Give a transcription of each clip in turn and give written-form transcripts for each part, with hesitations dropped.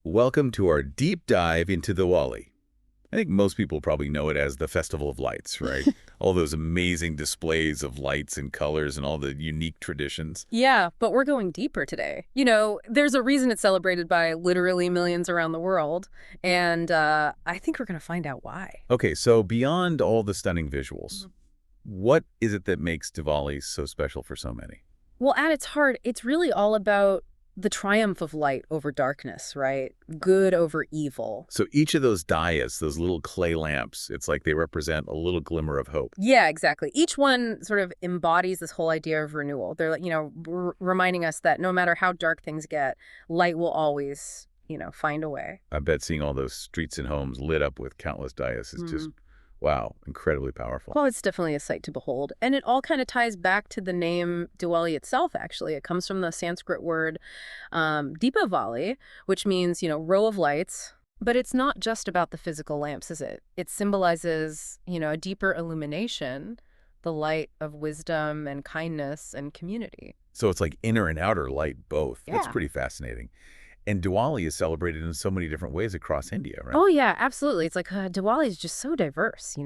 Welcome to our deep dive into Diwali. I think most people probably know it as the Festival of Lights, right? All those amazing displays of lights and colors and all the unique traditions. Yeah, but we're going deeper today. There's a reason it's celebrated by literally millions around the world, and I think we're going to find out why. Okay, so beyond all the stunning visuals, Mhm. what is it that makes Diwali so special for so many? Well, at its heart, it's really all about the triumph of light over darkness, right? Good over evil. So each of those diyas, those little clay lamps, it's like they represent a little glimmer of hope. Yeah, exactly. Each one sort of embodies this whole idea of renewal. They're like, reminding us that no matter how dark things get, light will always, find a way. I bet seeing all those streets and homes lit up with countless diyas is just, wow, incredibly powerful. Well, it's definitely a sight to behold. And it all kind of ties back to the name Diwali itself, actually. It comes from the Sanskrit word Deepavali, which means, row of lights. But it's not just about the physical lamps, is it? It symbolizes, a deeper illumination, the light of wisdom and kindness and community. So it's like inner and outer light both. That's Yeah. pretty fascinating. And Diwali is celebrated in so many different ways across India, right? Oh, yeah, absolutely. It's like Diwali is just so diverse.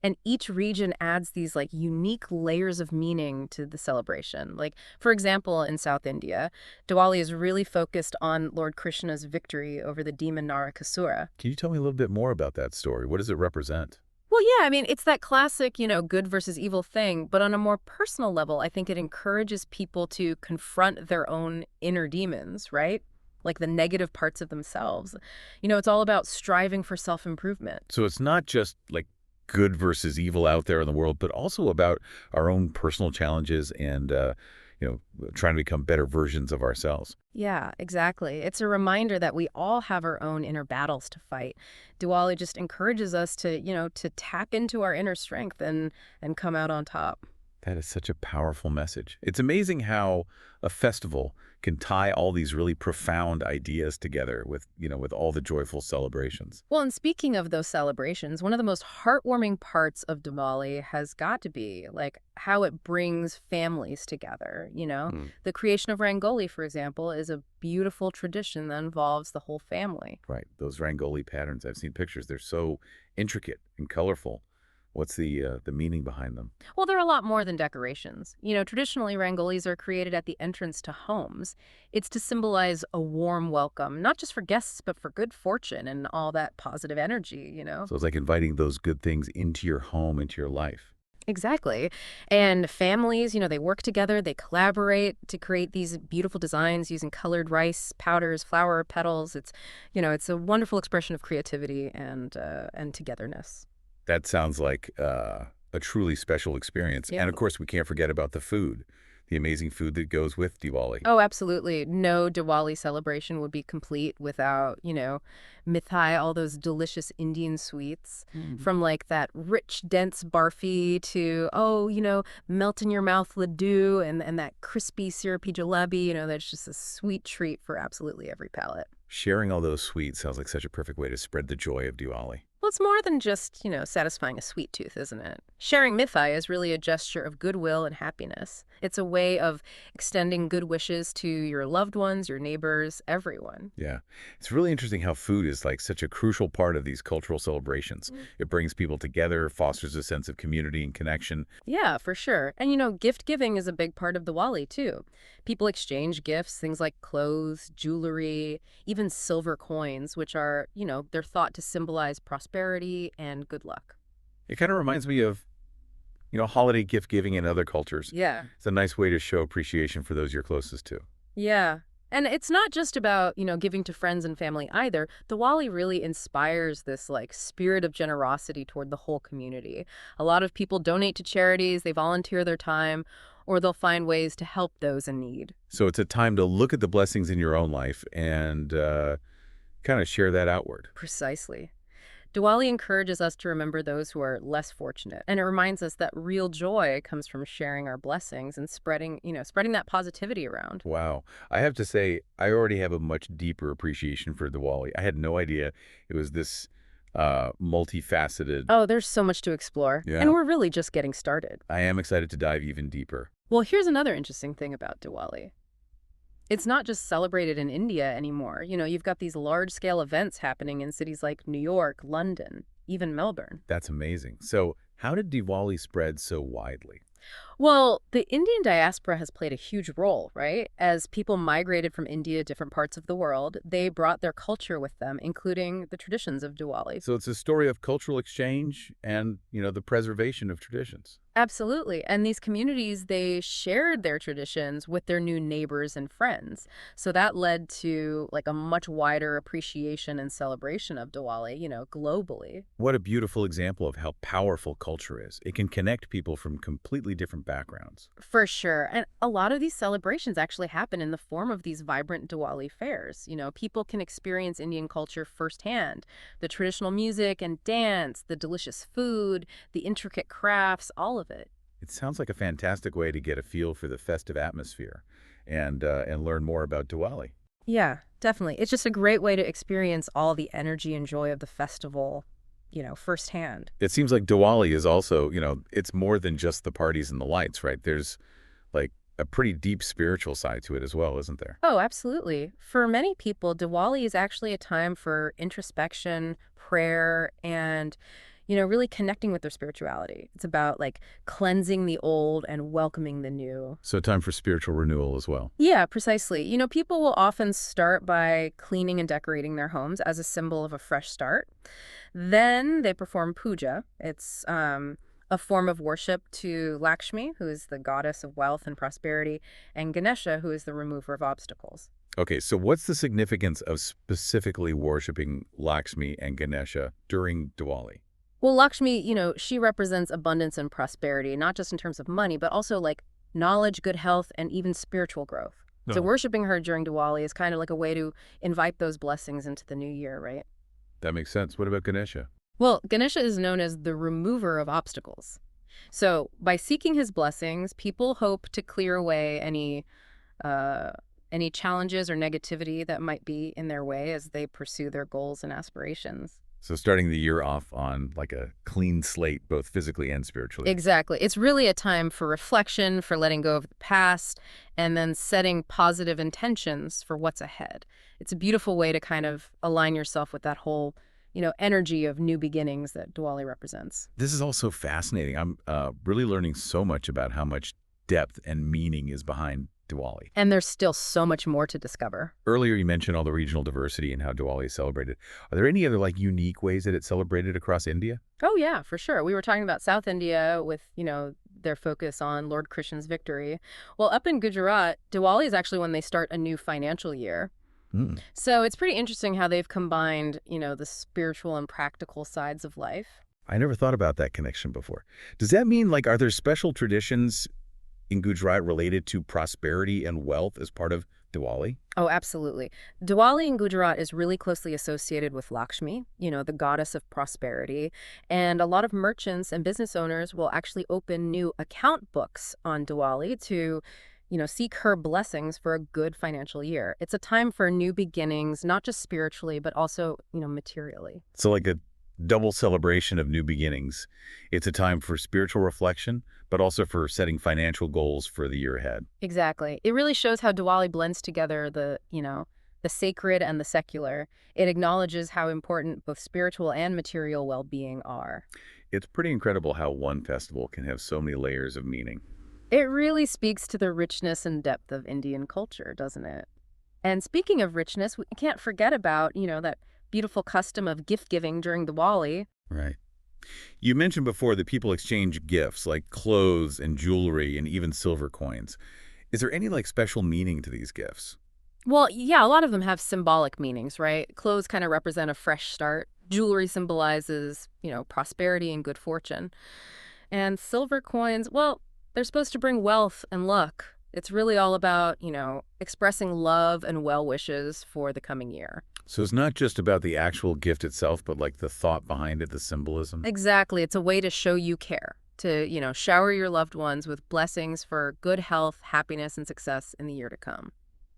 And each region adds these like unique layers of meaning to the celebration. Like, for example, in South India, Diwali is really focused on Lord Krishna's victory over the demon Narakasura. Can you tell me a little bit more about that story? What does it represent? Well, yeah, I mean, it's that classic, good versus evil thing, but on a more personal level, I think it encourages people to confront their own inner demons, right? Like the negative parts of themselves. It's all about striving for self-improvement. So it's not just like good versus evil out there in the world, but also about our own personal challenges and, trying to become better versions of ourselves. Yeah, exactly. It's a reminder that we all have our own inner battles to fight. Diwali just encourages us to tap into our inner strength and come out on top. That is such a powerful message. It's amazing how a festival can tie all these really profound ideas together with all the joyful celebrations. Well, and speaking of those celebrations, one of the most heartwarming parts of Diwali has got to be like how it brings families together. Hmm. The creation of Rangoli, for example, is a beautiful tradition that involves the whole family. Right. Those Rangoli patterns, I've seen pictures. They're so intricate and colorful. What's the meaning behind them? Well, they're a lot more than decorations. Traditionally, rangolis are created at the entrance to homes. It's to symbolize a warm welcome, not just for guests, but for good fortune and all that positive energy. So it's like inviting those good things into your home, into your life. Exactly. And families, they work together, they collaborate to create these beautiful designs using colored rice powders, flower petals. It's a wonderful expression of creativity and togetherness. That sounds like a truly special experience. Yeah. And of course, we can't forget about the food, the amazing food that goes with Diwali. Oh, absolutely. No Diwali celebration would be complete without, mithai, all those delicious Indian sweets, from like that rich, dense barfi to, melt in your mouth laddu and that crispy, syrupy jalebi. That's just a sweet treat for absolutely every palate. Sharing all those sweets sounds like such a perfect way to spread the joy of Diwali. Well, it's more than just, satisfying a sweet tooth, isn't it? Sharing mithai is really a gesture of goodwill and happiness. It's a way of extending good wishes to your loved ones, your neighbors, everyone. Yeah. It's really interesting how food is like such a crucial part of these cultural celebrations. It brings people together, fosters a sense of community and connection. Yeah, for sure. And gift giving is a big part of Diwali too. People exchange gifts, things like clothes, jewelry, even silver coins, which are, they're thought to symbolize prosperity and good luck. It kind of reminds me of, holiday gift giving in other cultures. Yeah. It's a nice way to show appreciation for those you're closest to. Yeah. And it's not just about, giving to friends and family either. Diwali really inspires this like spirit of generosity toward the whole community. A lot of people donate to charities, they volunteer their time, or they'll find ways to help those in need. So it's a time to look at the blessings in your own life and kind of share that outward. Precisely. Diwali encourages us to remember those who are less fortunate, and it reminds us that real joy comes from sharing our blessings and spreading that positivity around. Wow. I have to say, I already have a much deeper appreciation for Diwali. I had no idea it was this multifaceted. Oh, there's so much to explore, Yeah. and we're really just getting started. I am excited to dive even deeper. Well, here's another interesting thing about Diwali. It's not just celebrated in India anymore. You've got these large-scale events happening in cities like New York, London, even Melbourne. That's amazing. So how did Diwali spread so widely? Well, the Indian diaspora has played a huge role, right? As people migrated from India to different parts of the world, they brought their culture with them, including the traditions of Diwali. So it's a story of cultural exchange and, the preservation of traditions. Absolutely. And these communities, they shared their traditions with their new neighbors and friends. So that led to like a much wider appreciation and celebration of Diwali, globally. What a beautiful example of how powerful culture is. It can connect people from completely different backgrounds. For sure. And a lot of these celebrations actually happen in the form of these vibrant Diwali fairs. People can experience Indian culture firsthand. The traditional music and dance, the delicious food, the intricate crafts, all of it. It sounds like a fantastic way to get a feel for the festive atmosphere and learn more about Diwali. Yeah, definitely. It's just a great way to experience all the energy and joy of the festival, firsthand. It seems like Diwali is also, it's more than just the parties and the lights, right? There's like a pretty deep spiritual side to it as well, isn't there? Oh, absolutely. For many people, Diwali is actually a time for introspection, prayer, and, really connecting with their spirituality. It's about like cleansing the old and welcoming the new. So time for spiritual renewal as well. Yeah, precisely. People will often start by cleaning and decorating their homes as a symbol of a fresh start. Then they perform puja. It's a form of worship to Lakshmi, who is the goddess of wealth and prosperity, and Ganesha, who is the remover of obstacles. Okay, so what's the significance of specifically worshiping Lakshmi and Ganesha during Diwali? Well, Lakshmi, she represents abundance and prosperity, not just in terms of money, but also like knowledge, good health, and even spiritual growth. So Oh, worshiping her during Diwali is kind of like a way to invite those blessings into the new year, right? that makes sense. What about Ganesha? Well, Ganesha is known as the remover of obstacles. So by seeking his blessings, people hope to clear away uh, any challenges or negativity that might be in their way as they pursue their goals and aspirations. So starting the year off on like a clean slate, both physically and spiritually. Exactly. It's really a time for reflection, for letting go of the past, and then setting positive intentions for what's ahead. It's a beautiful way to kind of align yourself with that whole, energy of new beginnings that Diwali represents. This is also fascinating. I'm really learning so much about how much depth and meaning is behind Diwali. And there's still so much more to discover. Earlier, you mentioned all the regional diversity and how Diwali is celebrated. Are there any other like unique ways that it's celebrated across India? Oh, yeah, for sure. We were talking about South India with, their focus on Lord Krishna's victory. Well, up in Gujarat, Diwali is actually when they start a new financial year. Hmm. So it's pretty interesting how they've combined, the spiritual and practical sides of life. I never thought about that connection before. Does that mean like are there special traditions in Gujarat related to prosperity and wealth as part of Diwali? Oh, absolutely. Diwali in Gujarat is really closely associated with Lakshmi, the goddess of prosperity. And a lot of merchants and business owners will actually open new account books on Diwali to, seek her blessings for a good financial year. It's a time for new beginnings, not just spiritually, but also, materially. So like a double celebration of new beginnings. It's a time for spiritual reflection, but also for setting financial goals for the year ahead. Exactly. It really shows how Diwali blends together the sacred and the secular. It acknowledges how important both spiritual and material well-being are. It's pretty incredible how one festival can have so many layers of meaning. It really speaks to the richness and depth of Indian culture, doesn't it? And speaking of richness, we can't forget about, that beautiful custom of gift giving during Diwali. Right. You mentioned before that people exchange gifts like clothes and jewelry and even silver coins. Is there any like special meaning to these gifts? Well, yeah, a lot of them have symbolic meanings, right? Clothes kind of represent a fresh start. Jewelry symbolizes, prosperity and good fortune. And silver coins, well, they're supposed to bring wealth and luck. It's really all about, expressing love and well wishes for the coming year. So it's not just about the actual gift itself, but like the thought behind it, the symbolism. Exactly. It's a way to show you care, to, shower your loved ones with blessings for good health, happiness, and success in the year to come.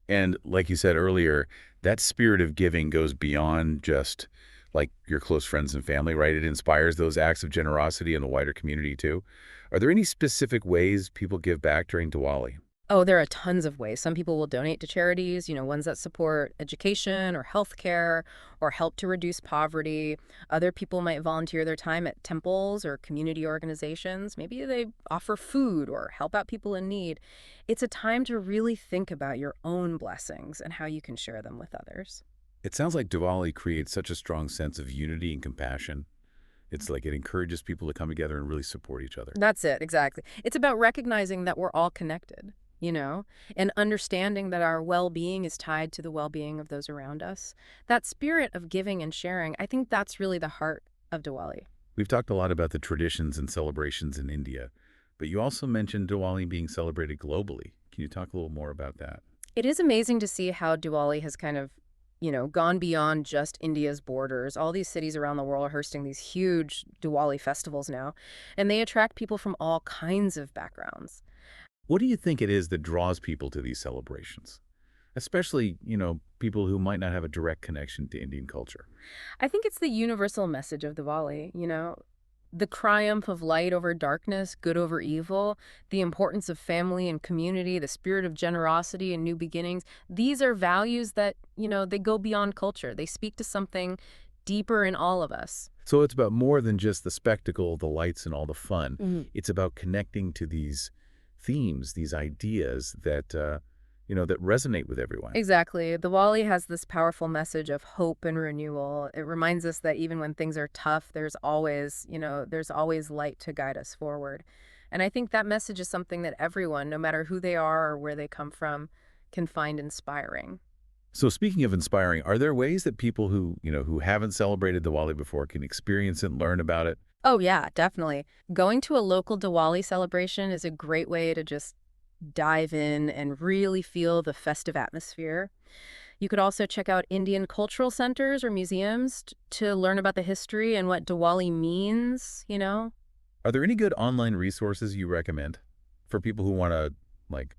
And like you said earlier, that spirit of giving goes beyond just like your close friends and family, right? It inspires those acts of generosity in the wider community too. Are there any specific ways people give back during Diwali? Oh, there are tons of ways. Some people will donate to charities, ones that support education or healthcare or help to reduce poverty. Other people might volunteer their time at temples or community organizations. Maybe they offer food or help out people in need. It's a time to really think about your own blessings and how you can share them with others. It sounds like Diwali creates such a strong sense of unity and compassion. It's like it encourages people to come together and really support each other. That's it, exactly. It's about recognizing that we're all connected, and understanding that our well-being is tied to the well-being of those around us. That spirit of giving and sharing, I think that's really the heart of Diwali. We've talked a lot about the traditions and celebrations in India, but you also mentioned Diwali being celebrated globally. Can you talk a little more about that? It is amazing to see how Diwali has kind of, gone beyond just India's borders. All these cities around the world are hosting these huge Diwali festivals now, and they attract people from all kinds of backgrounds. What do you think it is that draws people to these celebrations? Especially, people who might not have a direct connection to Indian culture. I think it's the universal message of Diwali, the triumph of light over darkness, good over evil, the importance of family and community, the spirit of generosity and new beginnings. These are values that, they go beyond culture. They speak to something deeper in all of us. So it's about more than just the spectacle, the lights, and all the fun. Mhm. It's about connecting to these themes, these ideas that resonate with everyone. Exactly. Diwali has this powerful message of hope and renewal. It reminds us that even when things are tough, there's always light to guide us forward. And I think that message is something that everyone, no matter who they are or where they come from, can find inspiring. So speaking of inspiring, are there ways that people who haven't celebrated Diwali before can experience it and learn about it? Oh, yeah, definitely. Going to a local Diwali celebration is a great way to just dive in and really feel the festive atmosphere. You could also check out Indian cultural centers or museums to learn about the history and what Diwali means. Are there any good online resources you recommend for people who want to like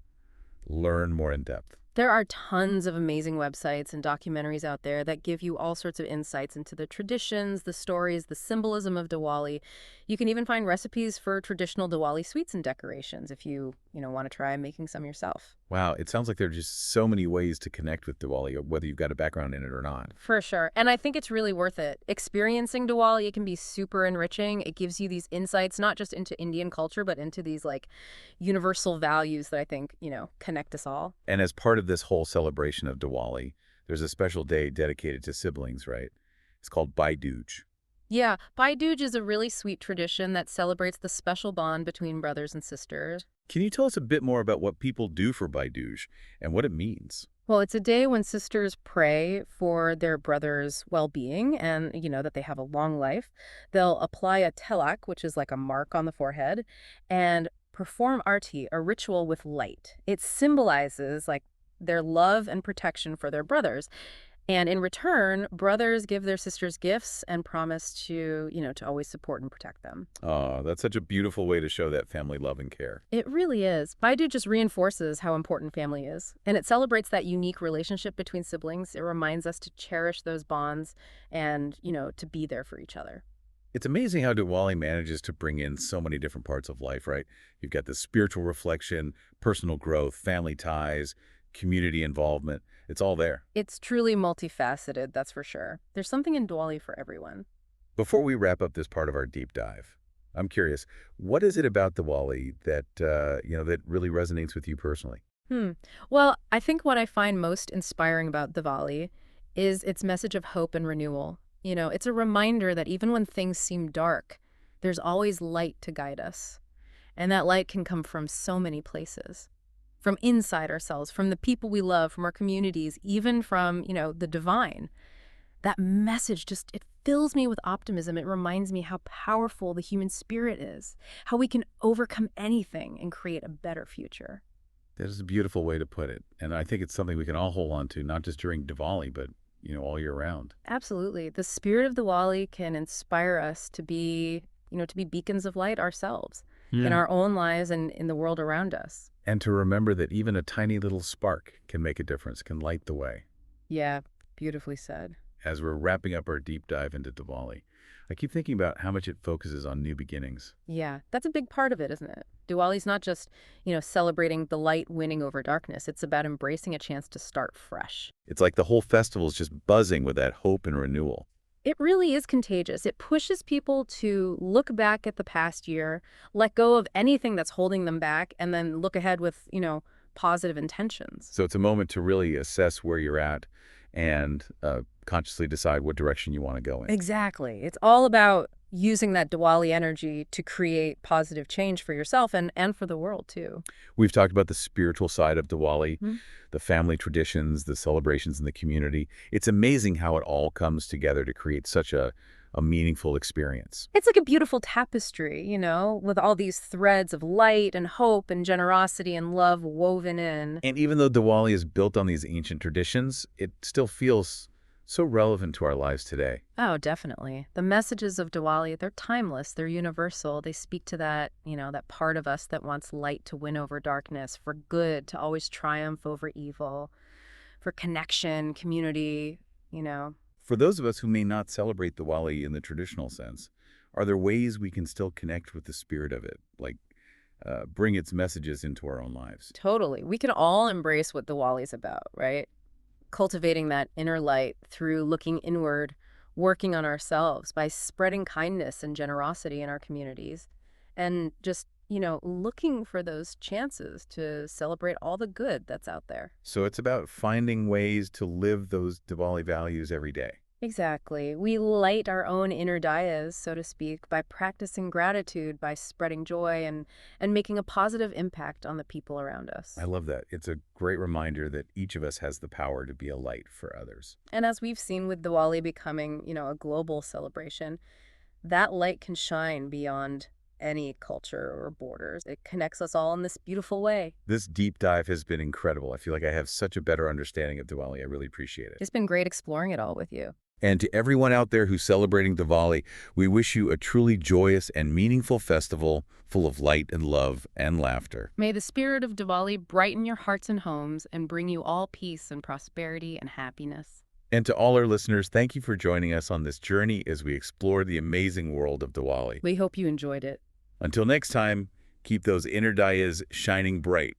learn more in depth? There are tons of amazing websites and documentaries out there that give you all sorts of insights into the traditions, the stories, the symbolism of Diwali. You can even find recipes for traditional Diwali sweets and decorations if you want to try making some yourself. Wow, it sounds like there are just so many ways to connect with Diwali, whether you've got a background in it or not. For sure. And I think it's really worth it. Experiencing Diwali, it can be super enriching. It gives you these insights, not just into Indian culture, but into these like universal values that I think, connect us all. And as part of this whole celebration of Diwali, there's a special day dedicated to siblings, right? It's called Bhai Dooj. Yeah, Bhai Dooj is a really sweet tradition that celebrates the special bond between brothers and sisters. Can you tell us a bit more about what people do for Bhai Dooj and what it means? Well, it's a day when sisters pray for their brother's well-being and, that they have a long life. They'll apply a tilak, which is like a mark on the forehead, and perform arti, a ritual with light. It symbolizes like their love and protection for their brothers. And in return, brothers give their sisters gifts and promise to always support and protect them. Oh, that's such a beautiful way to show that family love and care. It really is. Baidu just reinforces how important family is. And it celebrates that unique relationship between siblings. It reminds us to cherish those bonds and, to be there for each other. It's amazing how Diwali manages to bring in so many different parts of life, right? You've got the spiritual reflection, personal growth, family ties, community involvement. It's all there. It's truly multifaceted, that's for sure. There's something in Diwali for everyone. Before we wrap up this part of our deep dive, I'm curious, what is it about Diwali that really resonates with you personally? Hmm. Well, I think what I find most inspiring about Diwali is its message of hope and renewal. It's a reminder that even when things seem dark, there's always light to guide us. And that light can come from so many places. From inside ourselves, from the people we love, from our communities, even from, the divine. That message it fills me with optimism. It reminds me how powerful the human spirit is, how we can overcome anything and create a better future. That is a beautiful way to put it. And I think it's something we can all hold on to, not just during Diwali, but, all year round. Absolutely. The spirit of Diwali can inspire us to be beacons of light ourselves in our own lives and in the world around us. And to remember that even a tiny little spark can make a difference, can light the way. Yeah, beautifully said. As we're wrapping up our deep dive into Diwali, I keep thinking about how much it focuses on new beginnings. Yeah, that's a big part of it, isn't it? Diwali's not just, celebrating the light winning over darkness. It's about embracing a chance to start fresh. It's like the whole festival is just buzzing with that hope and renewal. It really is contagious. It pushes people to look back at the past year, let go of anything that's holding them back, and then look ahead with, positive intentions. So it's a moment to really assess where you're at and consciously decide what direction you want to go in. Exactly. It's all about using that Diwali energy to create positive change for yourself and for the world, too. We've talked about the spiritual side of Diwali, Mhm. the family traditions, the celebrations in the community. It's amazing how it all comes together to create such a meaningful experience. It's like a beautiful tapestry, with all these threads of light and hope and generosity and love woven in. And even though Diwali is built on these ancient traditions, it still feels so relevant to our lives today. Oh, definitely. The messages of Diwali, they're timeless, they're universal. They speak to that, that part of us that wants light to win over darkness, for good to always triumph over evil, for connection, community. For those of us who may not celebrate Diwali in the traditional sense, are there ways we can still connect with the spirit of it, like bring its messages into our own lives? Totally. We can all embrace what Diwali's about, right? Cultivating that inner light through looking inward, working on ourselves by spreading kindness and generosity in our communities, and just, looking for those chances to celebrate all the good that's out there. So it's about finding ways to live those Diwali values every day. Exactly. We light our own inner diyas, so to speak, by practicing gratitude, by spreading joy and making a positive impact on the people around us. I love that. It's a great reminder that each of us has the power to be a light for others. And as we've seen with Diwali becoming, a global celebration, that light can shine beyond any culture or borders. It connects us all in this beautiful way. This deep dive has been incredible. I feel like I have such a better understanding of Diwali. I really appreciate it. It's been great exploring it all with you. And to everyone out there who's celebrating Diwali, we wish you a truly joyous and meaningful festival full of light and love and laughter. May the spirit of Diwali brighten your hearts and homes and bring you all peace and prosperity and happiness. And to all our listeners, thank you for joining us on this journey as we explore the amazing world of Diwali. We hope you enjoyed it. Until next time, keep those inner diyas shining bright.